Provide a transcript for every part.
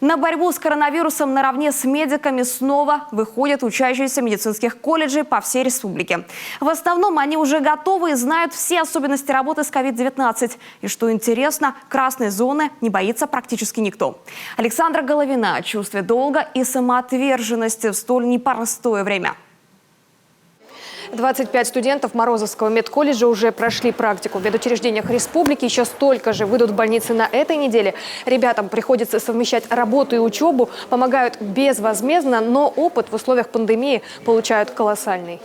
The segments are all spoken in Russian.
На борьбу с коронавирусом наравне с медиками снова выходят учащиеся медицинских колледжей по всей республике. В основном они уже готовы и знают все особенности работы с COVID-19. И что интересно, красной зоны не боится практически никто. Александра Головина о чувстве долга и самоотверженности в столь непростое время. 25 студентов Морозовского медколледжа уже прошли практику в медучреждениях республики. Еще столько же выйдут в больницы на этой неделе. Ребятам приходится совмещать работу и учебу, помогают безвозмездно, но опыт в условиях пандемии получают колоссальный.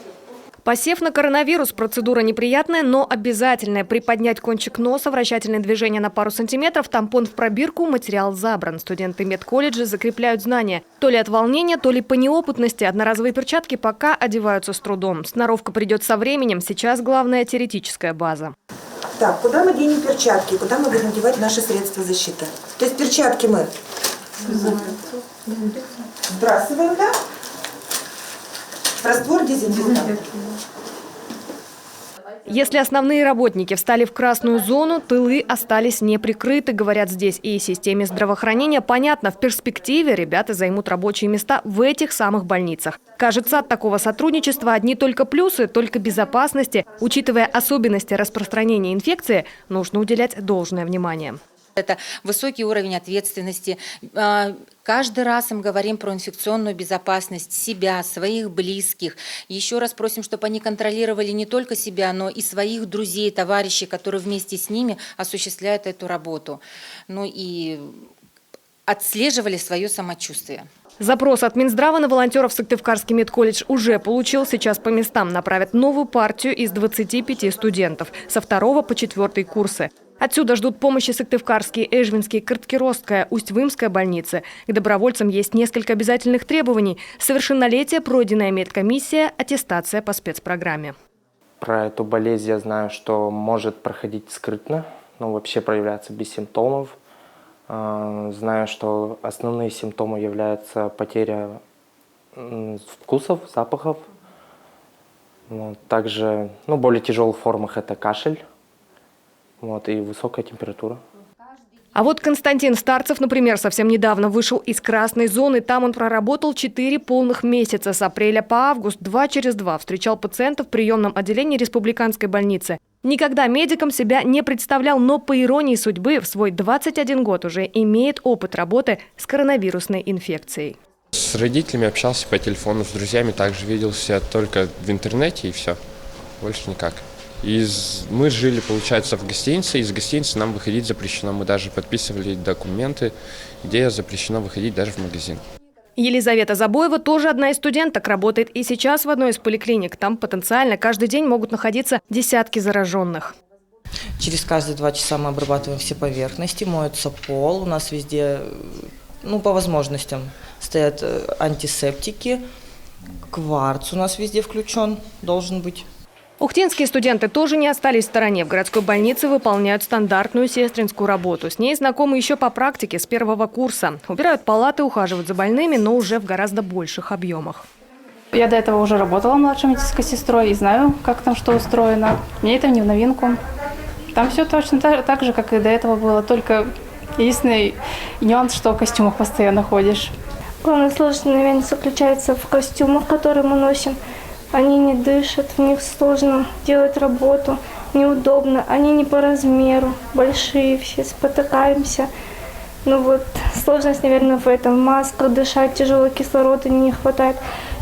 Посев на коронавирус – процедура неприятная, но обязательная. Приподнять кончик носа, вращательное движение на пару сантиметров, тампон в пробирку, материал забран. Студенты медколледжа закрепляют знания. То ли от волнения, то ли по неопытности. Одноразовые перчатки пока одеваются с трудом. Сноровка придет со временем. Сейчас главная теоретическая база. Так, куда мы денем перчатки? Куда мы будем девать наши средства защиты? То есть перчатки мы сбрасываем, да? Раствор дезинфектанта. Если основные работники встали в красную зону, тылы остались не прикрыты, говорят здесь. И системе здравоохранения понятно, в перспективе ребята займут рабочие места в этих самых больницах. Кажется, от такого сотрудничества одни только плюсы, только безопасности. Учитывая особенности распространения инфекции, нужно уделять должное внимание. Это высокий уровень ответственности. Каждый раз им говорим про инфекционную безопасность себя, своих близких. Еще раз просим, чтобы они контролировали не только себя, но и своих друзей, товарищей, которые вместе с ними осуществляют эту работу. Ну и отслеживали свое самочувствие. Запрос от Минздрава на волонтеров Сыктывкарский медколледж уже получил. Сейчас по местам направят новую партию из 25 студентов со 2 по 4 курсы. Отсюда ждут помощи Сыктывкарские, Эжвинские, Карткиросская, Усть-Вымская больницы. К добровольцам есть несколько обязательных требований. Совершеннолетие, пройденная медкомиссия, аттестация по спецпрограмме. Про эту болезнь я знаю, что может проходить скрытно, но вообще проявляться без симптомов. Знаю, что основные симптомы являются потеря вкусов, запахов. Также в более тяжелых формах это кашель. И высокая температура. А вот Константин Старцев, например, совсем недавно вышел из красной зоны. Там он проработал 4 полных месяца. С апреля по август 2 через 2 встречал пациентов в приемном отделении республиканской больницы. Никогда медиком себя не представлял, но по иронии судьбы в свой 21 год уже имеет опыт работы с коронавирусной инфекцией. С родителями общался по телефону, с друзьями также виделся только в интернете и все. Больше никак. Мы жили, получается, в гостинице. Из гостиницы нам выходить запрещено. Мы даже подписывали документы, где запрещено выходить даже в магазин. Елизавета Забоева тоже одна из студенток, работает и сейчас в одной из поликлиник. Там потенциально каждый день могут находиться десятки зараженных. Через каждые 2 часа мы обрабатываем все поверхности, моется пол. У нас везде, по возможностям, стоят антисептики. Кварц у нас везде включен, должен быть. Ухтинские студенты тоже не остались в стороне. В городской больнице выполняют стандартную сестринскую работу. С ней знакомы еще по практике с 1 курса. Убирают палаты, ухаживают за больными, но уже в гораздо больших объемах. Я до этого уже работала младшей медицинской сестрой и знаю, как там что устроено. Мне это не в новинку. Там все точно так же, как и до этого было. Только единственный нюанс, что в костюмах постоянно ходишь. Главная сложность, наверное, заключается в костюмах, которые мы носим. Они не дышат, в них сложно делать работу, неудобно, они не по размеру, большие все, спотыкаемся. Сложность, наверное, в этом. В масках дышать тяжело, кислорода не хватает.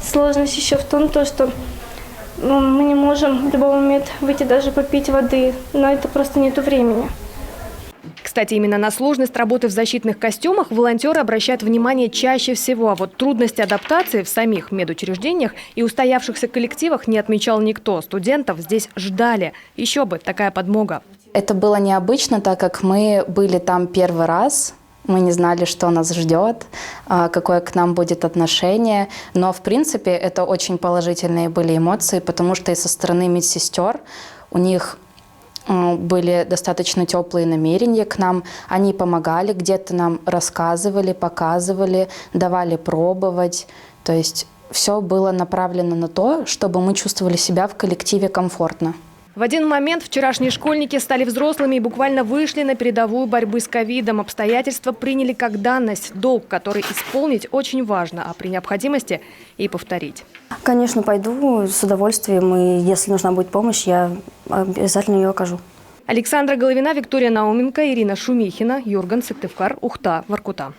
Сложность еще в том, что мы не можем в любой момент выйти даже попить воды, но это просто нету времени. Кстати, именно на сложность работы в защитных костюмах волонтеры обращают внимание чаще всего. А вот трудности адаптации в самих медучреждениях и устоявшихся коллективах не отмечал никто. Студентов здесь ждали. Еще бы, такая подмога. Это было необычно, так как мы были там первый раз. Мы не знали, что нас ждет, какое к нам будет отношение. Но, в принципе, это очень положительные были эмоции, потому что и со стороны медсестер у них были достаточно теплые намерения к нам. Они помогали, где-то нам рассказывали, показывали, давали пробовать. То есть все было направлено на то, чтобы мы чувствовали себя в коллективе комфортно. В один момент вчерашние школьники стали взрослыми и буквально вышли на передовую борьбы с ковидом. Обстоятельства приняли как данность, долг, который исполнить очень важно, а при необходимости и повторить. Конечно, пойду с удовольствием, и если нужна будет помощь, я обязательно ее окажу. Александра Головина, Виктория Науменко, Ирина Шумихина, Юрган Сыктывкар, Ухта, Воркута.